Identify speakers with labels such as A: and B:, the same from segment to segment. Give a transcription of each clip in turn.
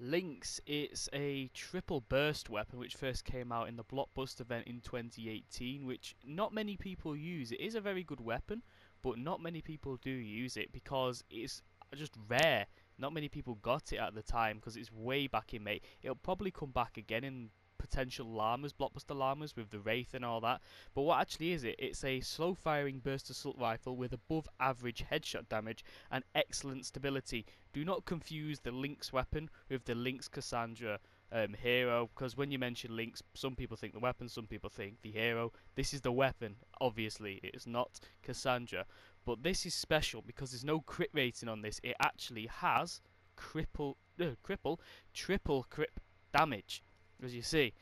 A: Lynx, it's a triple burst weapon which first came out in the Blockbuster event in 2018, which not many people use. It is a very good weapon, but not many people do use it because it's just rare. Not many people got it at the time because it's way back in May. It'll probably come back again in potential llamas, blockbuster llamas with the Wraith and all that. But what actually is it? It's a slow firing burst assault rifle with above average headshot damage and excellent stability. Do not confuse the Lynx weapon with the Lynx Cassandra hero, because when you mention Lynx, some people think the weapon, some people think the hero. This is the weapon, obviously, it is not Cassandra. But this is special because there's no crit rating on this. It actually has triple crit damage, as you see.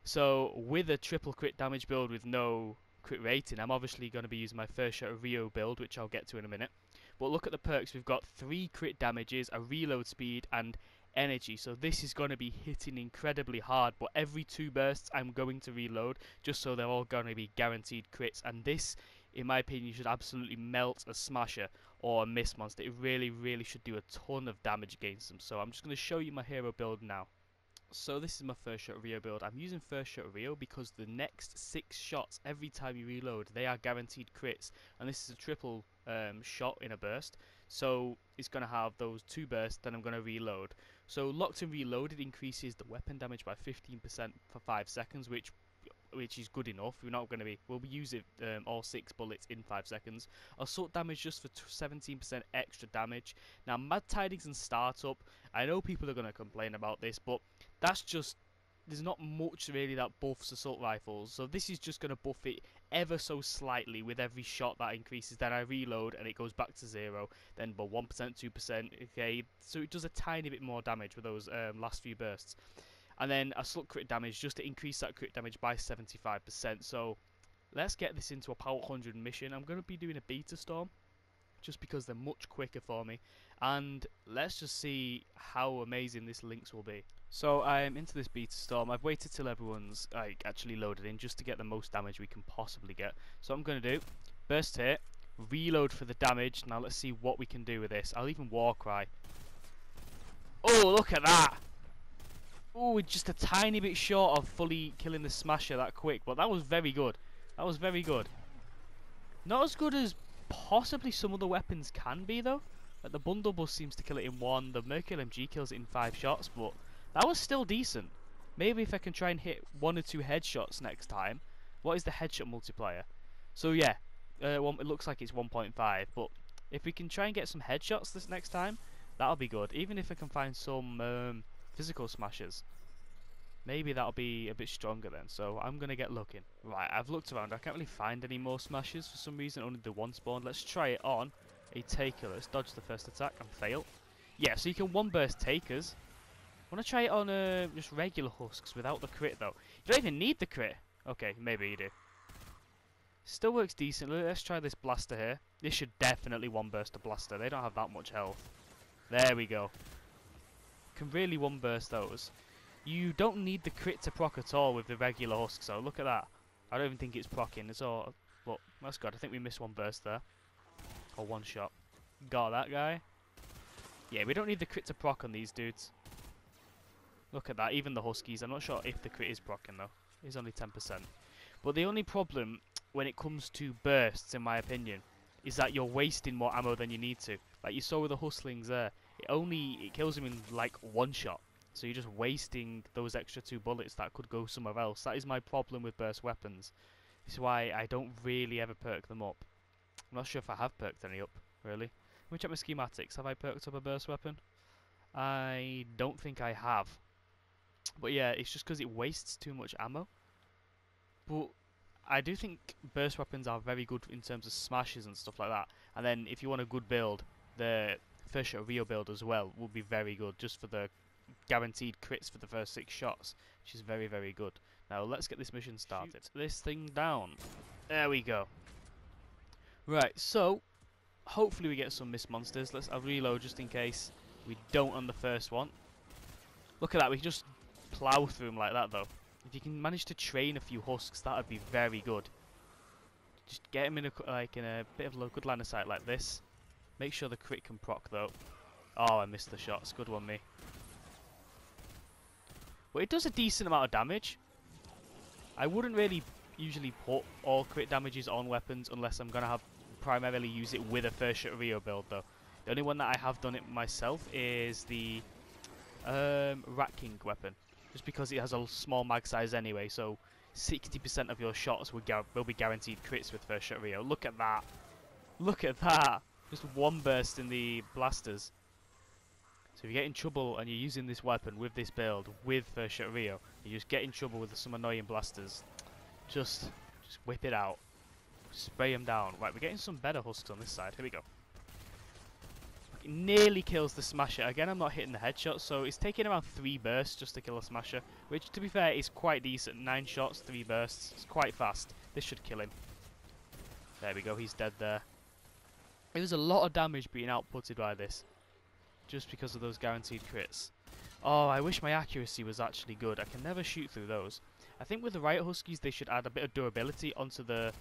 A: So with a triple crit damage build with no crit rating, I'm obviously going to be using my first shot of Rio build, which I'll get to in a minute. But look at the perks. We've got 3 crit damages, a reload speed, and energy. So this is going to be hitting incredibly hard, but every 2 bursts I'm going to reload, just so they're all going to be guaranteed crits. And this, in my opinion, should absolutely melt a smasher or a mist monster. It really should do a ton of damage against them. So I'm just going to show you my hero build now. So this is my first shot Rio build. I'm using first shot Rio because the next 6 shots every time you reload, they are guaranteed crits, and this is a triple shot in a burst, so it's going to have those 2 bursts, then I'm going to reload. So locked and reloaded increases the weapon damage by 15% for 5 seconds, which is good enough. We'll use it all 6 bullets in 5 seconds. Assault damage just for 17% extra damage. Now Mad Tidings and Startup, I know people are going to complain about this, but that's just, there's not much really that buffs assault rifles, so this is just going to buff it ever so slightly with every shot that increases. Then I reload and it goes back to 0, then but 1%, 2%, okay, so it does a tiny bit more damage with those last few bursts. And then assault crit damage just to increase that crit damage by 75%. So let's get this into a power 100 mission. I'm going to be doing a beta storm just because they're much quicker for me, and let's just see how amazing this Lynx will be. So I'm into this beta storm. I've waited till everyone's actually loaded in just to get the most damage we can possibly get. So what I'm going to do, burst hit, reload for the damage. Now let's see what we can do with this. I'll even war cry. Oh, look at that! Oh, just a tiny bit short of fully killing the smasher that quick, but that was very good. That was very good. Not as good as possibly some other weapons can be though. Like the bundle bus seems to kill it in 1, the Mercury LMG kills it in 5 shots, but that was still decent. Maybe if I can try and hit 1 or 2 headshots next time. What is the headshot multiplier? So yeah, it looks like it's 1.5, but if we can try and get some headshots this next time, that'll be good. Even if I can find some physical smashers, maybe that'll be a bit stronger then. So I'm gonna get looking. Right, I've looked around. I can't really find any more smashers for some reason. Only the one spawned. Let's try it on a taker. Let's dodge the first attack and fail. Yeah, so you can 1 burst takers. I want to try it on just regular husks without the crit though. You don't even need the crit. Okay, maybe you do. Still works decently. Let's try this blaster here. This should definitely 1 burst a blaster. They don't have that much health. There we go. Can really 1 burst those. You don't need the crit to proc at all with the regular husk, so look at that. I don't even think it's procking. It's all, but that's good. I think we missed 1 burst there. Or 1 shot. Got that guy. Yeah, we don't need the crit to proc on these dudes. Look at that, even the huskies. I'm not sure if the crit is procking though. It's only 10%. But the only problem when it comes to bursts, in my opinion, is that you're wasting more ammo than you need to. Like you saw with the hustlings there. It kills him in like 1 shot. So you're just wasting those extra 2 bullets that could go somewhere else. That is my problem with burst weapons. This is why I don't really ever perk them up. I'm not sure if I have perked any up, really. Let me check my schematics. Have I perked up a burst weapon? I don't think I have. But yeah, it's just because it wastes too much ammo. But I do think burst weapons are very good in terms of smashes and stuff like that. And then if you want a good build, the first shot Rio build as well will be very good, just for the guaranteed crits for the first 6 shots, which is very good. Now let's get this mission started. Shoot this thing down. There we go. Right, so hopefully we get some mist monsters. I'll reload just in case we don't on the first one. Look at that, we can just plow through them like that though. If you can manage to train a few husks, that would be very good. Just get him in a bit of a good line of sight like this. Make sure the crit can proc though. Oh, I missed the shots. Good one, me. but it does a decent amount of damage. I wouldn't really usually put all crit damages on weapons unless I'm going to have primarily use it with a first shot Rio build though. The only one that I have done it myself is the Rat King weapon, just because it has a small mag size anyway, so 60% of your shots will be guaranteed crits with first shot Rio. Look at that! Look at that! Just one burst in the blasters. So if you get in trouble and you're using this weapon with this build, with first shot Rio, you just get in trouble with some annoying blasters. Just whip it out. Spray them down. Right, we're getting some better husks on this side. Here we go. It nearly kills the Smasher. Again, I'm not hitting the headshot, so it's taking around 3 bursts just to kill a Smasher, which, to be fair, is quite decent. 9 shots, 3 bursts. It's quite fast. This should kill him. There we go, he's dead there. There's a lot of damage being outputted by this, just because of those guaranteed crits. Oh, I wish my accuracy was actually good. I can never shoot through those. I think with the Riot Huskies, they should add a bit of durability onto the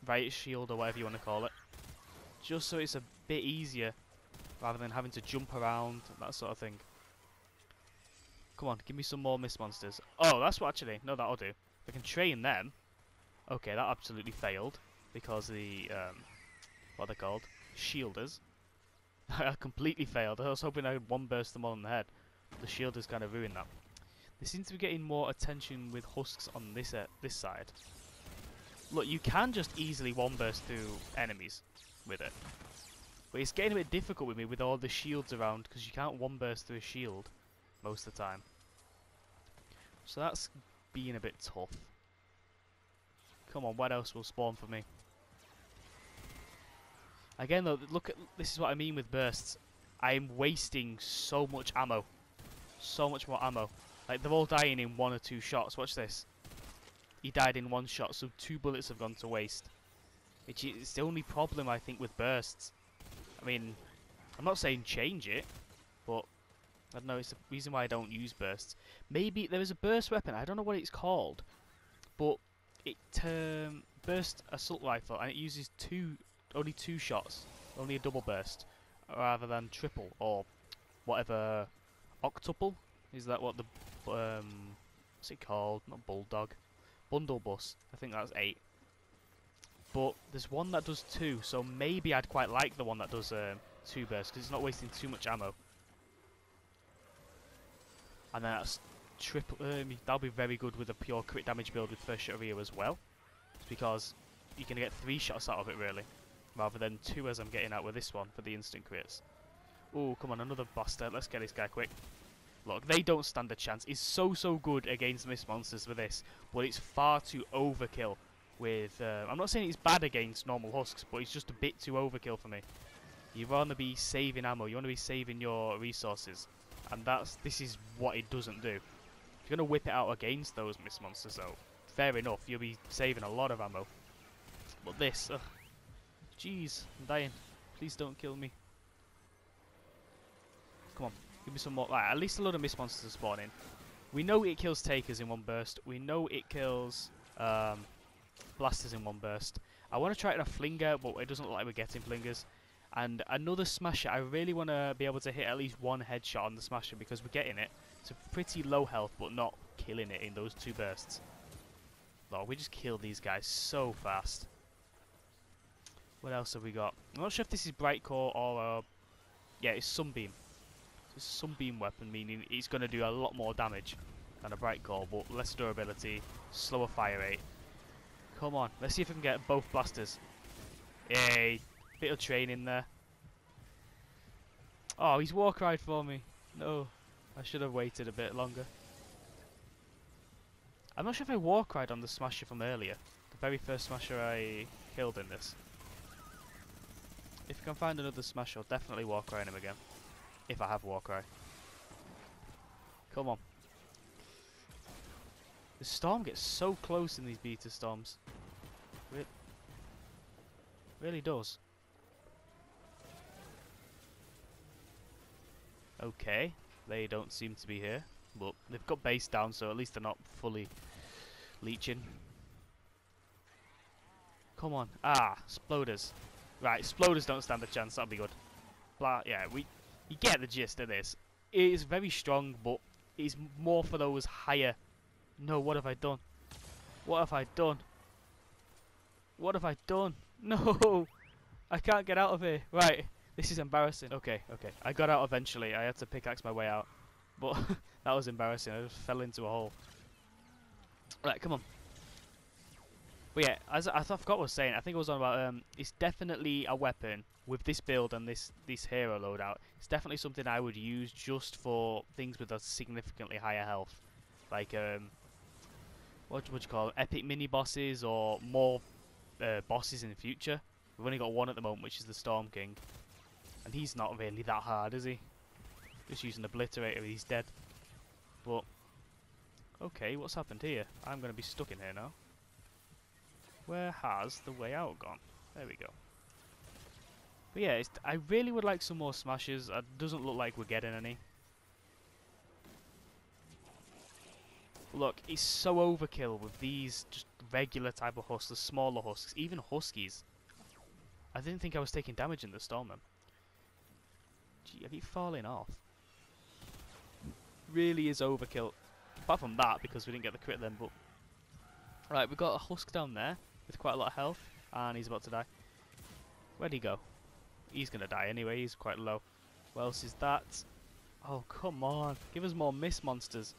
A: Riot Shield, or whatever you want to call it, just so it's a bit easier, rather than having to jump around, that sort of thing. Come on, give me some more Mist Monsters. Oh, that's what actually, no, that'll do. If I can train them. Okay, that absolutely failed, because the, what are they called? Shielders. I completely failed. I was hoping I would one burst them all in the head. The shielders kind of ruined that. They seem to be getting more attention with husks on this side. Look, you can just easily one burst through enemies with it. But it's getting a bit difficult with me with all the shields around, because you can't one burst through a shield most of the time. So that's being a bit tough. Come on, what else will spawn for me? Again though, look at, this is what I mean with bursts. I am wasting so much ammo. So much more ammo. Like, they're all dying in 1 or 2 shots. Watch this. He died in 1 shot, so 2 bullets have gone to waste. Which is the only problem, I think, with bursts. I mean, I'm not saying change it, but I don't know, it's the reason why I don't use bursts. Maybe there is a burst weapon, I don't know what it's called, but it burst assault rifle, and it uses only 2 shots, only a double burst, rather than triple, or whatever, octuple? Is that what the, what's it called? Not bulldog. Bundle bus. I think that's 8. But there's one that does 2, so maybe I'd quite like the one that does 2 bursts, because it's not wasting too much ammo. And then that's triple. That'll be very good with a pure crit damage build with first shot Rio as well. It's because you can get 3 shots out of it really, rather than 2 as I'm getting out with this one for the instant crits. Oh, come on, another blaster. Let's get this guy quick. Look, they don't stand a chance. It's so good against Mist Monsters for this, but it's far too overkill with... I'm not saying it's bad against normal husks, but it's just a bit too overkill for me. You want to be saving ammo, you want to be saving your resources, and this is what it doesn't do. If you're going to whip it out against those Mist Monsters though, fair enough, you'll be saving a lot of ammo. But this, ugh. Jeez, I'm dying. Please don't kill me. Come on. Give me some more. Right, at least a load of Mist Monsters are spawning. We know it kills Takers in 1 burst. We know it kills Blasters in 1 burst. I want to try it on a Flinger, but it doesn't look like we're getting Flingers. And another Smasher. I really want to be able to hit at least 1 headshot on the Smasher, because we're getting it. It's a pretty low health, but not killing it in those 2 bursts. Lord, we just killed these guys so fast. What else have we got? I'm not sure if this is Bright Core or... yeah, it's Sunbeam. Sunbeam weapon, meaning it's going to do a lot more damage than a Bright Core, but less durability, slower fire rate. Come on, let's see if we can get both blasters. Yay, bit of training there. Oh, he's war cried for me. No, I should have waited a bit longer. I'm not sure if I war cried on the Smasher from earlier, the very first Smasher I killed in this. If I can find another Smasher, I'll definitely war cry on him again. If I have Warcry. Come on. The storm gets so close in these beta storms. Really does. Okay. They don't seem to be here. But they've got base down, so at least they're not fully leeching. Come on. Ah, Sploders. Right, Sploders don't stand a chance. That'll be good. Yeah, you get the gist of this. It is very strong, but is more for those higher. No, what have I done? What have I done? What have I done? No, I can't get out of here. Right, this is embarrassing. Okay, okay, I got out eventually. I had to pickaxe my way out, but that was embarrassing. I just fell into a hole. Right, come on. But yeah, as I forgot what I was saying. I think it was on about it's definitely a weapon with this build and this hero loadout. It's definitely something I would use just for things with a significantly higher health, like what would you call them? Epic mini bosses or more bosses in the future. We've only got one at the moment, which is the Storm King, and he's not really that hard, is he? Just using Obliterator, he's dead. But okay, what's happened here? I'm going to be stuck in here now. Where has the way out gone? There we go. But yeah, I really would like some more smashes. It doesn't look like we're getting any. Look, it's so overkill with these just regular type of husks, the smaller husks, even huskies. I didn't think I was taking damage in the storm then. Gee, I keep falling off. Really is overkill. Apart from that, because we didn't get the crit then, but... Right, we've got a husk down there with quite a lot of health, and he's about to die. Where'd he go? He's gonna die anyway, he's quite low. What else is that? Oh, come on. Give us more mist monsters.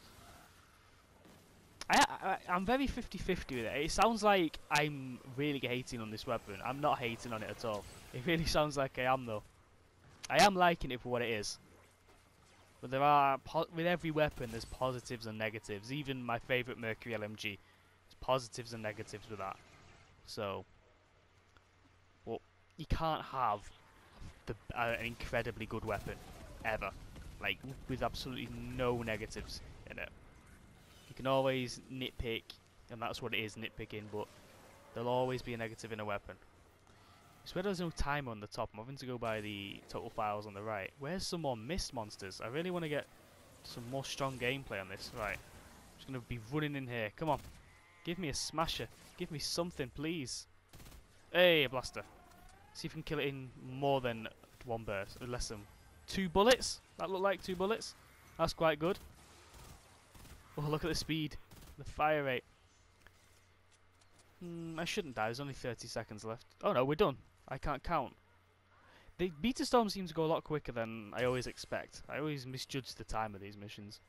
A: I'm very 50-50 with it. It sounds like I'm really hating on this weapon. I'm not hating on it at all. It really sounds like I am, though. I am liking it for what it is. But there are, with every weapon, there's positives and negatives. Even my favourite Mercury LMG, there's positives and negatives with that. So, well, you can't have an incredibly good weapon, ever. Like, with absolutely no negatives in it. You can always nitpick, and that's what it is, nitpicking, but there'll always be a negative in a weapon. It's where there's no timer on the top. I'm having to go by the total files on the right. Where's some more mist monsters? I really want to get some more strong gameplay on this. Right. I'm just going to be running in here. Come on. Give me a smasher. Give me something, please. Hey, a blaster. See if we can kill it in more than one burst. Or less than 2 bullets. That looked like 2 bullets. That's quite good. Oh, look at the speed. The fire rate. I shouldn't die. There's only 30 seconds left. Oh no, we're done. I can't count. The Beta Storm seems to go a lot quicker than I always expect. I always misjudge the time of these missions.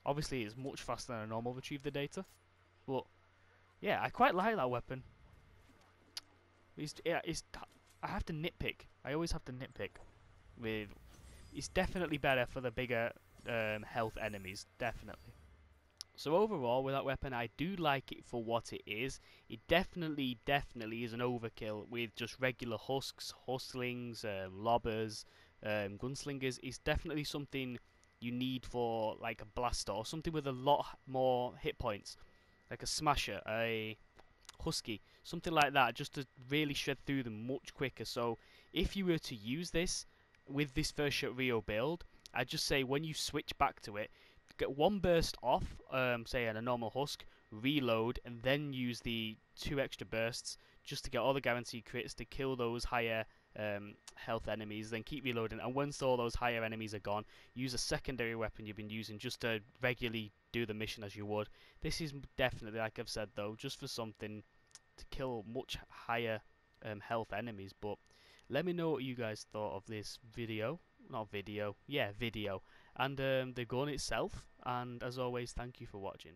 A: Obviously, it's much faster than a normal retrieve the data. But, yeah, I quite like that weapon. I have to nitpick. I always have to nitpick. It's definitely better for the bigger health enemies. Definitely. So overall, with that weapon, I do like it for what it is. It definitely is an overkill with just regular husks, hustlings, lobbers, gunslingers. It's definitely something you need for like a blaster or something with a lot more hit points, like a smasher, a husky, something like that, just to really shred through them much quicker. So if you were to use this with this first shot Rio build, I'd just say when you switch back to it, get one burst off, say on a normal husk, reload, and then use the 2 extra bursts just to get all the guaranteed crits to kill those higher health enemies, then keep reloading, and once all those higher enemies are gone, use a secondary weapon you've been using just to regularly do the mission as you would. This is definitely, like I've said though, just for something to kill much higher health enemies. But let me know what you guys thought of this video. Not video, yeah, video. And the gun itself. And as always, thank you for watching.